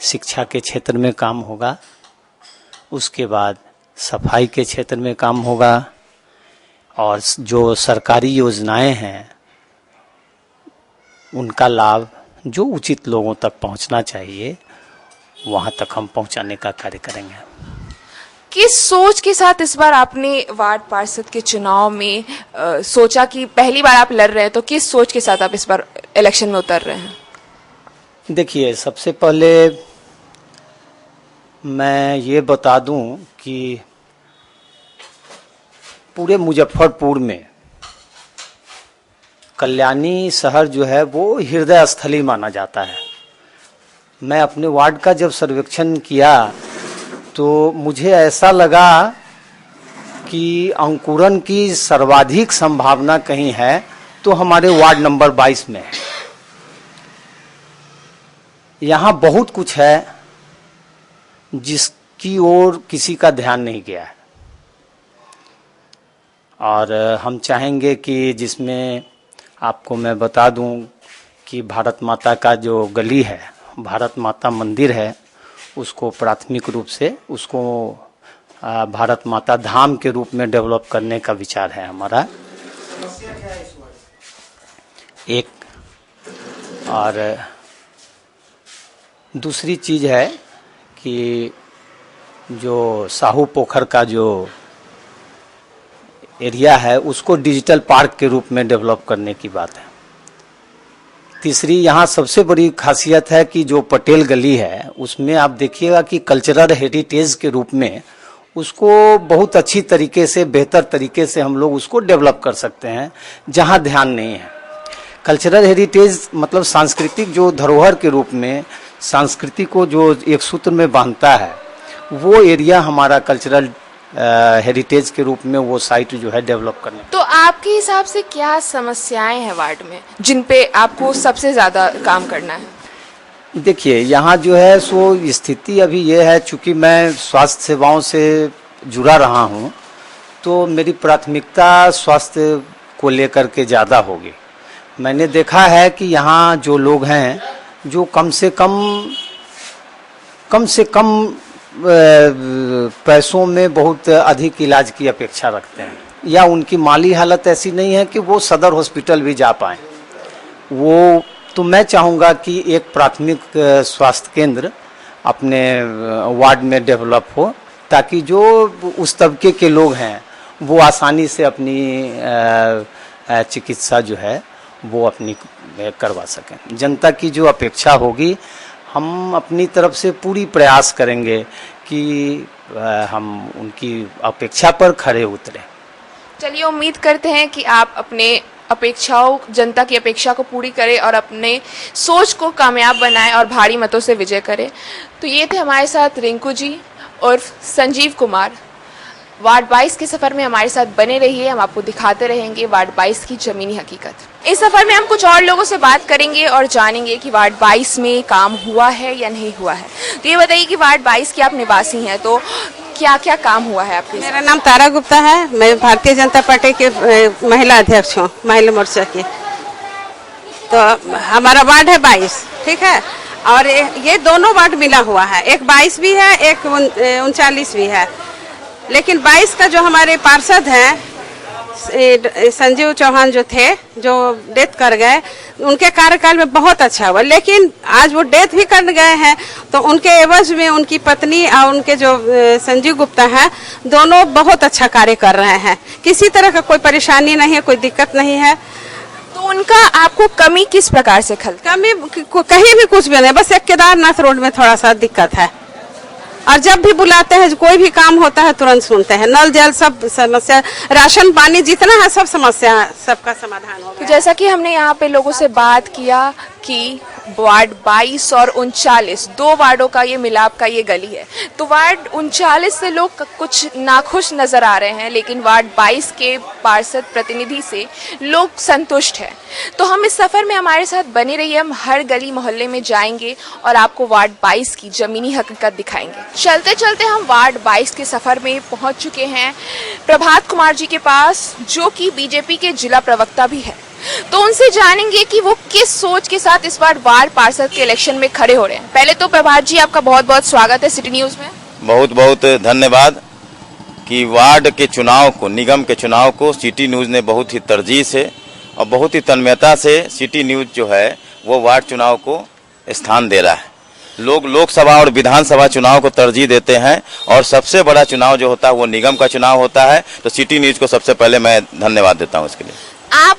शिक्षा के क्षेत्र में काम होगा, उसके बाद सफाई के क्षेत्र में काम होगा और जो सरकारी योजनाएं हैं उनका लाभ जो उचित लोगों तक पहुंचना चाहिए वहां तक हम पहुंचाने का कार्य करेंगे। किस सोच के साथ इस बार आपने वार्ड पार्षद के चुनाव में सोचा कि पहली बार आप लड़ रहे हैं, तो किस सोच के साथ आप इस बार इलेक्शन में उतर रहे हैं? देखिए, सबसे पहले मैं ये बता दूं कि पूरे मुजफ्फरपुर में कल्याणी शहर जो है वो हृदय स्थली माना जाता है। मैं अपने वार्ड का जब सर्वेक्षण किया तो मुझे ऐसा लगा कि अंकुरन की सर्वाधिक संभावना कहीं है तो हमारे वार्ड नंबर 22 में। यहाँ बहुत कुछ है जिसकी ओर किसी का ध्यान नहीं गया है और हम चाहेंगे कि जिसमें आपको मैं बता दूं कि भारत माता का जो गली है, भारत माता मंदिर है, उसको प्राथमिक रूप से उसको भारत माता धाम के रूप में डेवलप करने का विचार है हमारा। एक और दूसरी चीज़ है कि जो साहू पोखर का जो एरिया है उसको डिजिटल पार्क के रूप में डेवलप करने की बात है। तीसरी यहाँ सबसे बड़ी खासियत है कि जो पटेल गली है उसमें आप देखिएगा कि कल्चरल हेरिटेज के रूप में उसको बहुत अच्छी तरीके से, बेहतर तरीके से हम लोग उसको डेवलप कर सकते हैं जहाँ ध्यान नहीं है। कल्चरल हेरिटेज मतलब सांस्कृतिक जो धरोहर के रूप में संस्कृति को जो एक सूत्र में बांधता है वो एरिया हमारा कल्चरल हेरिटेज के रूप में वो साइट जो है डेवलप करने। तो आपके हिसाब से क्या समस्याएं हैं वार्ड में जिन पे आपको सबसे ज़्यादा काम करना है? देखिए, यहाँ जो है सो स्थिति अभी ये है, चूँकि मैं स्वास्थ्य सेवाओं से जुड़ा रहा हूँ तो मेरी प्राथमिकता स्वास्थ्य को लेकर के ज़्यादा होगी। मैंने देखा है कि यहाँ जो लोग हैं जो कम से कम पैसों में बहुत अधिक इलाज की अपेक्षा रखते हैं या उनकी माली हालत ऐसी नहीं है कि वो सदर हॉस्पिटल भी जा पाएँ। वो तो मैं चाहूँगा कि एक प्राथमिक स्वास्थ्य केंद्र अपने वार्ड में डेवलप हो ताकि जो उस तबके के लोग हैं वो आसानी से अपनी चिकित्सा जो है वो अपनी करवा सकें। जनता की जो अपेक्षा होगी हम अपनी तरफ से पूरी प्रयास करेंगे कि हम उनकी अपेक्षा पर खरे उतरें। चलिए, उम्मीद करते हैं कि आप अपने अपेक्षाओं, जनता की अपेक्षा को पूरी करें और अपने सोच को कामयाब बनाएं और भारी मतों से विजय करें। तो ये थे हमारे साथ रिंकू जी और संजीव कुमार। वार्ड 22 के सफर में हमारे साथ बने रहिए, हम आपको दिखाते रहेंगे वार्ड 22 की जमीनी हकीकत। इस सफर में हम कुछ और लोगों से बात करेंगे और जानेंगे कि वार्ड 22 में काम हुआ है या नहीं हुआ है। तो ये बताइए कि वार्ड 22 की आप निवासी हैं, तो क्या क्या काम हुआ है आपके? मेरा नाम तारा गुप्ता है, मैं भारतीय जनता पार्टी के महिला अध्यक्ष हूँ, महिला मोर्चा की। तो हमारा वार्ड है 22, ठीक है, और ये दोनों वार्ड मिला हुआ है, एक 22 भी है, एक 39 भी है। लेकिन 22 का जो हमारे पार्षद हैं संजीव चौहान जो थे, जो डेथ कर गए, उनके कार्यकाल में बहुत अच्छा हुआ। लेकिन आज वो डेथ भी कर गए हैं, तो उनके एवज में उनकी पत्नी और उनके जो संजीव गुप्ता हैं, दोनों बहुत अच्छा कार्य कर रहे हैं। किसी तरह का कोई परेशानी नहीं है, कोई दिक्कत नहीं है। तो उनका आपको कमी किस प्रकार से खलती? कमी कहीं भी कुछ भी नहीं, बस एक केदारनाथ रोड में थोड़ा सा दिक्कत है। और जब भी बुलाते हैं, कोई भी काम होता है तुरंत सुनते हैं। नल जल सब समस्या, राशन पानी जितना है सब समस्या, सबका समाधान हो गया। तो जैसा कि हमने यहाँ पे लोगों से बात किया कि वार्ड 22 और 39 दो वार्डों का ये मिलाप का ये गली है, तो वार्ड 39 से लोग कुछ नाखुश नजर आ रहे हैं, लेकिन वार्ड 22 के पार्षद प्रतिनिधि से लोग संतुष्ट हैं। तो हम इस सफर में हमारे साथ बने रहिए, हम हर गली मोहल्ले में जाएंगे और आपको वार्ड 22 की जमीनी हकीकत दिखाएंगे। चलते चलते हम वार्ड 22 के सफर में पहुंच चुके हैं प्रभात कुमार जी के पास, जो कि बीजेपी के जिला प्रवक्ता भी है। तो उनसे जानेंगे कि वो किस सोच के साथ इस बार वार्ड पार्षद के इलेक्शन में खड़े हो रहे हैं। पहले तो प्रभात जी, आपका बहुत बहुत स्वागत है सिटी न्यूज में। बहुत बहुत धन्यवाद कि वार्ड के चुनाव को, निगम के चुनाव को सिटी न्यूज ने बहुत ही तरजीह से और बहुत ही तन्मयता से सिटी न्यूज जो है वो वार्ड चुनाव को स्थान दे रहा है। लोग लोकसभा और विधानसभा चुनाव को तरजीह देते हैं और सबसे बड़ा चुनाव जो होता है वो निगम का चुनाव होता है। तो सिटी न्यूज को सबसे पहले मैं धन्यवाद देता हूँ इसके लिए। आप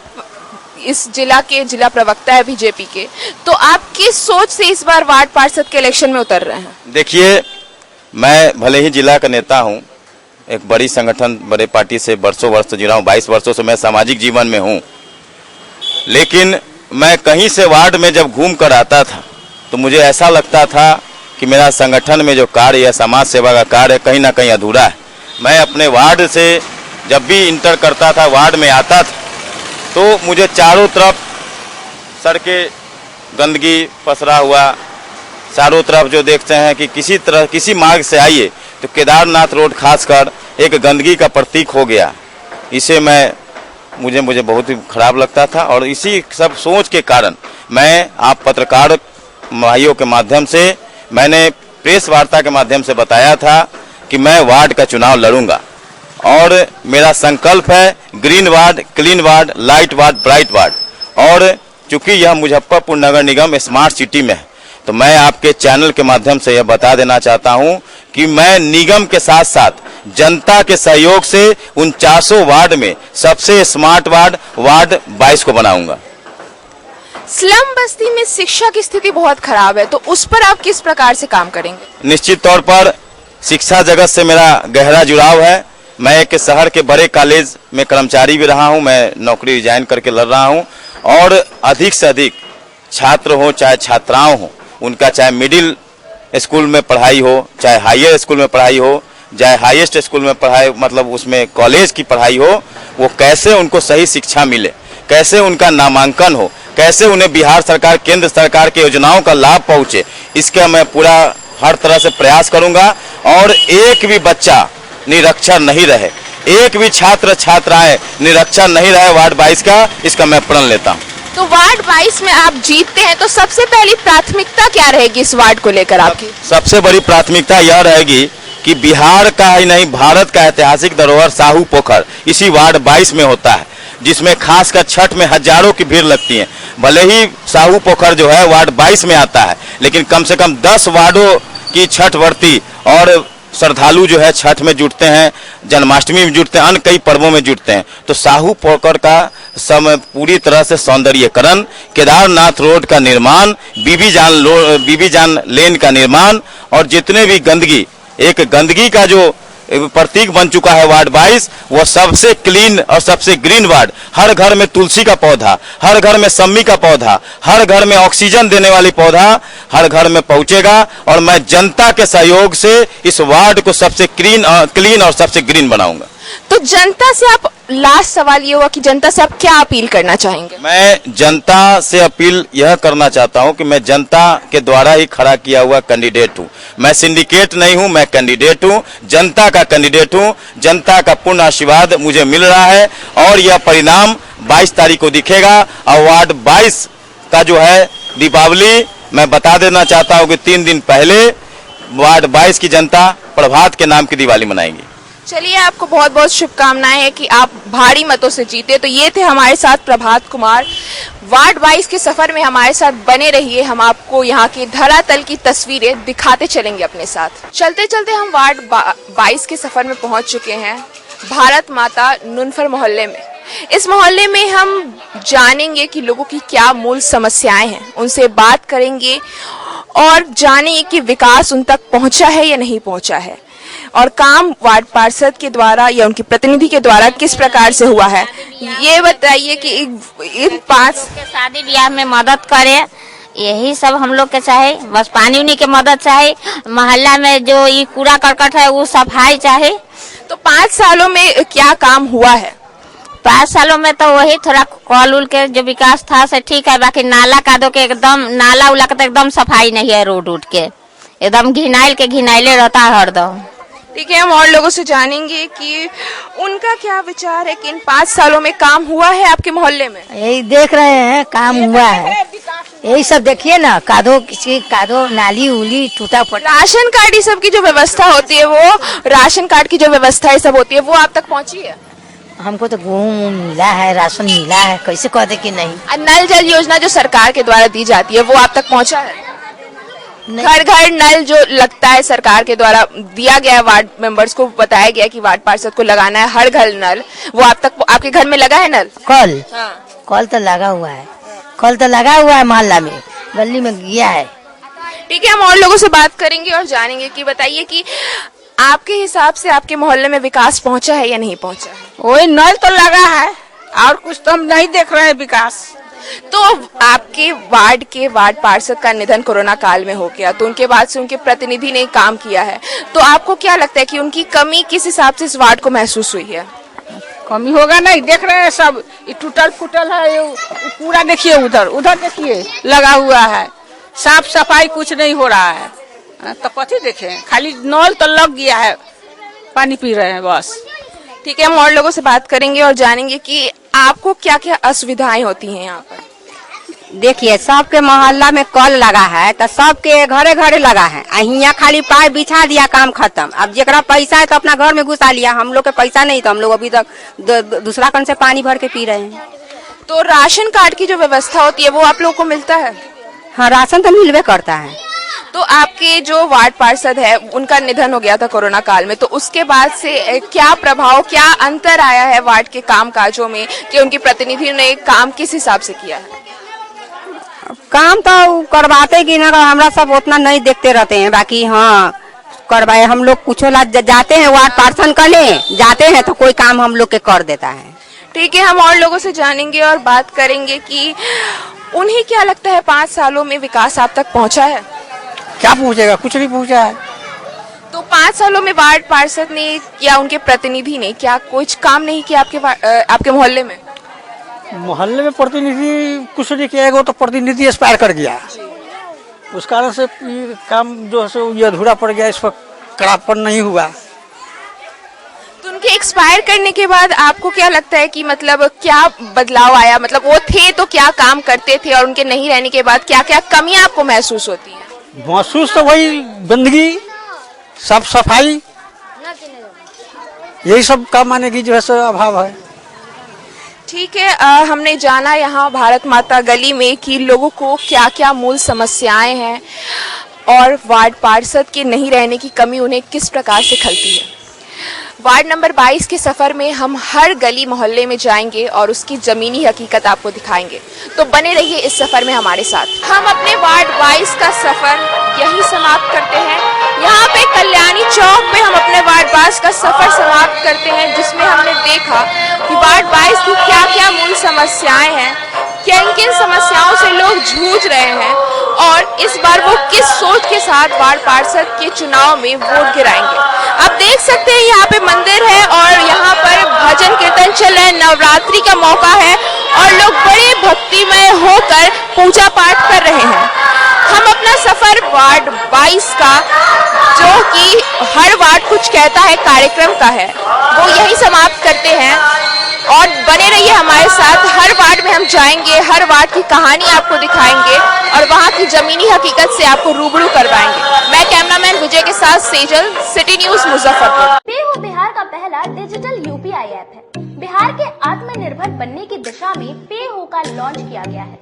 इस जिला के जिला प्रवक्ता है बीजेपी के, तो आप किस सोच से इस बार वार्ड पार्षद के इलेक्शन में उतर रहे हैं? देखिए, मैं भले ही जिला का नेता हूँ, एक बड़ी संगठन, बड़े पार्टी से वर्षों वर्ष जुड़ा हूँ, 22 वर्षों से मैं सामाजिक जीवन में हूँ, लेकिन मैं कहीं से वार्ड में जब घूम कर आता था तो मुझे ऐसा लगता था कि मेरा संगठन में जो कार्य है, समाज सेवा का कार्य, कहीं ना कहीं अधूरा है। मैं अपने वार्ड से जब भी इंटर करता था, वार्ड में आता था, तो मुझे चारों तरफ सड़कें, गंदगी पसरा हुआ, चारों तरफ जो देखते हैं कि किसी मार्ग से आइए तो केदारनाथ रोड खासकर एक गंदगी का प्रतीक हो गया। इसे मुझे बहुत ही खराब लगता था और इसी सब सोच के कारण मैं आप पत्रकार भाइयों के माध्यम से, मैंने प्रेस वार्ता के माध्यम से बताया था कि मैं वार्ड का चुनाव लड़ूंगा और मेरा संकल्प है green ward, clean ward, light ward, bright ward. और चूंकि यह मुजफ्फरपुर नगर निगम स्मार्ट सिटी में है, तो मैं आपके चैनल के माध्यम से यह बता देना चाहता हूं कि मैं निगम के साथ साथ जनता के सहयोग से 49 वार्ड में सबसे स्मार्ट वार्ड 22 को बनाऊंगा। स्लम बस्ती में शिक्षा की स्थिति बहुत खराब है, तो उस पर आप किस प्रकार से काम करेंगे? निश्चित तौर पर शिक्षा जगत से मेरा गहरा जुड़ाव है। मैं एक शहर के बड़े कॉलेज में कर्मचारी भी रहा हूं, मैं नौकरी रिजाइन करके लड़ रहा हूं और अधिक से अधिक छात्र हो चाहे छात्राओं हो, उनका चाहे मिडिल स्कूल में पढ़ाई हो, चाहे हायर स्कूल में पढ़ाई हो, चाहे हाईएस्ट स्कूल में पढ़ाई, मतलब उसमें कॉलेज की पढ़ाई हो, वो कैसे उनको सही शिक्षा मिले, कैसे उनका नामांकन हो, कैसे उन्हें बिहार सरकार, केंद्र सरकार की योजनाओं का लाभ पहुंचे, इसका मैं पूरा हर तरह से प्रयास करूंगा और एक भी बच्चा निरक्षर नहीं रहे, एक भी छात्र छात्राएं निरक्षर नहीं रहे वार्ड 22 का, इसका मैं प्रण लेता हूं। तो वार्ड 22 में आप जीतते हैं, तो सबसे पहली प्राथमिकता क्या रहेगी इस वार्ड को लेकर आपकी? सबसे बड़ी प्राथमिकता यह रहेगी कि बिहार का ही नहीं, भारत का ऐतिहासिक धरोहर साहू पोखर इसी वार्ड 22 में होता है, जिसमें खासकर छठ में हजारों की भीड़ लगती है। भले ही साहू पोखर जो है वार्ड 22 में आता है, लेकिन कम से कम 10 वार्डों की छठ व्रती और श्रद्धालु जो है छठ में जुटते हैं, जन्माष्टमी में जुटते हैं, अन्य कई पर्वों में जुटते हैं। तो साहू पोखर का समय पूरी तरह से सौंदर्यीकरण, केदारनाथ रोड का निर्माण, बीबी जान लेन का निर्माण और जितने भी गंदगी, एक गंदगी का जो प्रतीक बन चुका है वार्ड 22, वो सबसे क्लीन और सबसे ग्रीन वार्ड। हर घर में तुलसी का पौधा, हर घर में सम्मी का पौधा, हर घर में ऑक्सीजन देने वाली पौधा हर घर में पहुंचेगा और मैं जनता के सहयोग से इस वार्ड को सबसे क्लीन और सबसे ग्रीन बनाऊंगा। तो जनता से आप, लास्ट सवाल ये हुआ कि जनता से आप क्या अपील करना चाहेंगे? मैं जनता से अपील यह करना चाहता हूं कि मैं जनता के द्वारा ही खड़ा किया हुआ कैंडिडेट हूं। मैं सिंडिकेट नहीं हूं, मैं कैंडिडेट हूं, जनता का कैंडिडेट हूं। जनता का पूर्ण आशीर्वाद मुझे मिल रहा है और यह परिणाम 22 तारीख को दिखेगा। और वार्ड 22 का जो है दीपावली, मैं बता देना चाहता हूं कि 3 दिन पहले वार्ड 22 की जनता प्रभात के नाम की दिवाली मनाएंगी। चलिए, आपको बहुत बहुत शुभकामनाएं हैं कि आप भारी मतों से जीते। तो ये थे हमारे साथ प्रभात कुमार। वार्ड 22 के सफर में हमारे साथ बने रहिए, हम आपको यहाँ के धरातल की तस्वीरें दिखाते चलेंगे अपने साथ। चलते चलते हम वार्ड 22 के सफर में पहुंच चुके हैं, भारत माता नुनफर मोहल्ले में। इस मोहल्ले में हम जानेंगे कि लोगों की क्या मूल समस्याएं हैं, उनसे बात करेंगे और जानेंगे कि विकास उन तक पहुंचा है या नहीं पहुंचा है और काम वार्ड पार्षद के द्वारा या उनके प्रतिनिधि के द्वारा किस प्रकार से हुआ है। ये बताइए कि इन 5 के शादी ब्याह में मदद करे, यही सब हम लोग के चाहे। बस पानी उनी के मदद चाहे, मोहल्ला में जो ये कूड़ा करकट है वो सफाई चाहे। तो 5 सालों में क्या काम हुआ है? 5 सालों में तो वही थोड़ा कॉल उल के जो विकास था से ठीक है, बाकी नाला कादो के एकदम नाला उला के तो एकदम सफाई नहीं है, रोड उठ के एकदम घिनाइले रहता है हरदम। ठीक है, हम और लोगों से जानेंगे कि उनका क्या विचार है कि इन 5 सालों में काम हुआ है आपके मोहल्ले में। यही देख रहे हैं, काम हुआ है, यही सब देखिए ना, कादो नाली उली टूटा पड़ा। राशन कार्ड ये सब की जो व्यवस्था होती है, वो राशन कार्ड की जो व्यवस्था ये सब होती है, वो आप तक पहुंची है? हमको तो गेहूँ मिला है, राशन मिला है, कैसे कह दे कि नहीं। नल जल योजना जो सरकार के द्वारा दी जाती है वो आप तक पहुंचा है? घर घर नल जो लगता है सरकार के द्वारा दिया गया है, वार्ड मेंबर्स को बताया गया कि वार्ड पार्षद को लगाना है हर घर नल, वो आप तक आपके घर में लगा है नल? कल कल तो लगा हुआ है, कल तो लगा हुआ है, मोहल्ला में गली में गया है। ठीक है, हम और लोगों से बात करेंगे और जानेंगे कि बताइए कि आपके हिसाब से आपके मोहल्ले में विकास पहुंचा है या नहीं पहुंचा है? वही नल तो लगा है और कुछ तो हम नहीं देख रहे हैं विकास। तो आपके वार्ड पार्षद का निधन कोरोना काल में हो गया, तो उनके बाद से उनके प्रतिनिधि ने काम किया है, तो आपको क्या लगता है कि उनकी कमी किस हिसाब से इस वार्ड को महसूस हुई है? कमी होगा नहीं, देख रहे हैं सब ये टूटल फूटल है, ये पूरा देखिए, उधर देखिए लगा हुआ है, साफ सफाई कुछ नहीं हो रहा है। तो कथी देखें, खाली नल तो लग गया है, पानी पी रहे हैं बस। ठीक है, हम और लोगों से बात करेंगे और जानेंगे कि आपको क्या क्या असुविधाएं होती हैं यहाँ पर। देखिए, सबके मोहल्ला में कल लगा है तो सबके घरे घरे लगा है, यहाँ खाली पाइप बिछा दिया, काम खत्म। अब जेकरा पैसा है तो अपना घर में घुसा लिया, हम लोग के पैसा नहीं तो हम लोग अभी तक दूसरा कन से पानी भर के पी रहे हैं। तो राशन कार्ड की जो व्यवस्था होती है वो आप लोग को मिलता है? हाँ, राशन तो मिलवे करता है। तो आपके जो वार्ड पार्षद है उनका निधन हो गया था कोरोना काल में, तो उसके बाद से क्या प्रभाव, क्या अंतर आया है वार्ड के काम काजों में कि उनके प्रतिनिधि ने काम किस हिसाब से किया है? काम तो करवाते कि ना, हमरा सब उतना नहीं देखते रहते हैं, बाकी हाँ करवाए। हम लोग कुछ जाते हैं वार्ड पार्षद करने जाते हैं तो कोई काम हम लोग के कर देता है। ठीक है, हम और लोगों से जानेंगे और बात करेंगे कि उन्हें क्या लगता है 5 सालों में विकास आप तक पहुंचा है? क्या पहुंचेगा, कुछ नहीं पहुंचा है। तो 5 सालों में वार्ड पार्षद ने या उनके प्रतिनिधि ने क्या कुछ काम नहीं किया आपके मोहल्ले में? मोहल्ले में प्रतिनिधि कुछ नहीं किया, वो तो प्रतिनिधि एक्सपायर कर गया, उस कारण से काम जो है ये अधूरा पड़ गया, इस पर कड़ापन नहीं हुआ। तो उनके एक्सपायर करने के बाद आपको क्या लगता है कि मतलब क्या बदलाव आया, मतलब वो थे तो क्या काम करते थे और उनके नहीं रहने के बाद क्या क्या कमियां आपको महसूस होती है? महसूस तो वही गंदगी, साफ सफाई, यही सब काम माने की जो है अभाव है। ठीक है, हमने जाना यहाँ भारत माता गली में कि लोगों को क्या क्या मूल समस्याएं हैं और वार्ड पार्षद के नहीं रहने की कमी उन्हें किस प्रकार से खलती है। वार्ड नंबर 22 के सफर में हम हर गली मोहल्ले में जाएंगे और उसकी जमीनी हकीकत आपको दिखाएंगे, तो बने रहिए इस सफर में हमारे साथ। हम अपने वार्ड 22 का सफर यही समाप्त करते हैं। यहाँ पे कल्याणी चौक पे हम अपने वार्ड 22 का सफर समाप्त करते हैं, जिसमें हमने देखा कि वार्ड 22 की क्या क्या मूल समस्याएं हैं, किन किन समस्याओं से लोग जूझ रहे हैं और इस बार वो किस सोच के साथ वार्ड पार्षद के चुनाव में वोट गिराएंगे। आप देख सकते हैं यहाँ पे मंदिर है और यहाँ पर भजन कीर्तन चल रहा है, नवरात्रि का मौका है और लोग बड़े भक्तिमय होकर पूजा पाठ कर रहे हैं। हम अपना सफर वार्ड 22 का, जो कि हर वार्ड कुछ कहता है कार्यक्रम का है, वो यही समाप्त करते हैं और बने रहिए हमारे साथ। हर वार्ड में हम जाएंगे, हर वार्ड की कहानी आपको दिखाएंगे और वहाँ की जमीनी हकीकत से आपको रूबरू करवाएंगे। मैं कैमरामैन विजय के साथ सेजल, सिटी न्यूज मुजफ्फरपुर। पे हो बिहार का पहला डिजिटल यूपीआई ऐप है। बिहार के आत्मनिर्भर बनने की दिशा में पे हो का लॉन्च किया गया है।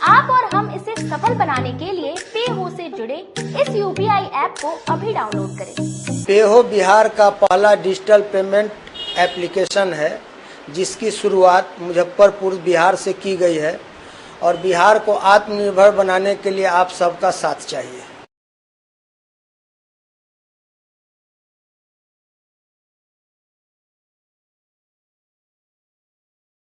आप और हम इसे सफल बनाने के लिए पे हो से जुड़े इस यूपीआई ऐप को अभी डाउनलोड करें। पे हो बिहार का पहला डिजिटल पेमेंट एप्लीकेशन है, जिसकी शुरुआत मुजफ्फरपुर बिहार से की गई है और बिहार को आत्मनिर्भर बनाने के लिए आप सबका साथ चाहिए।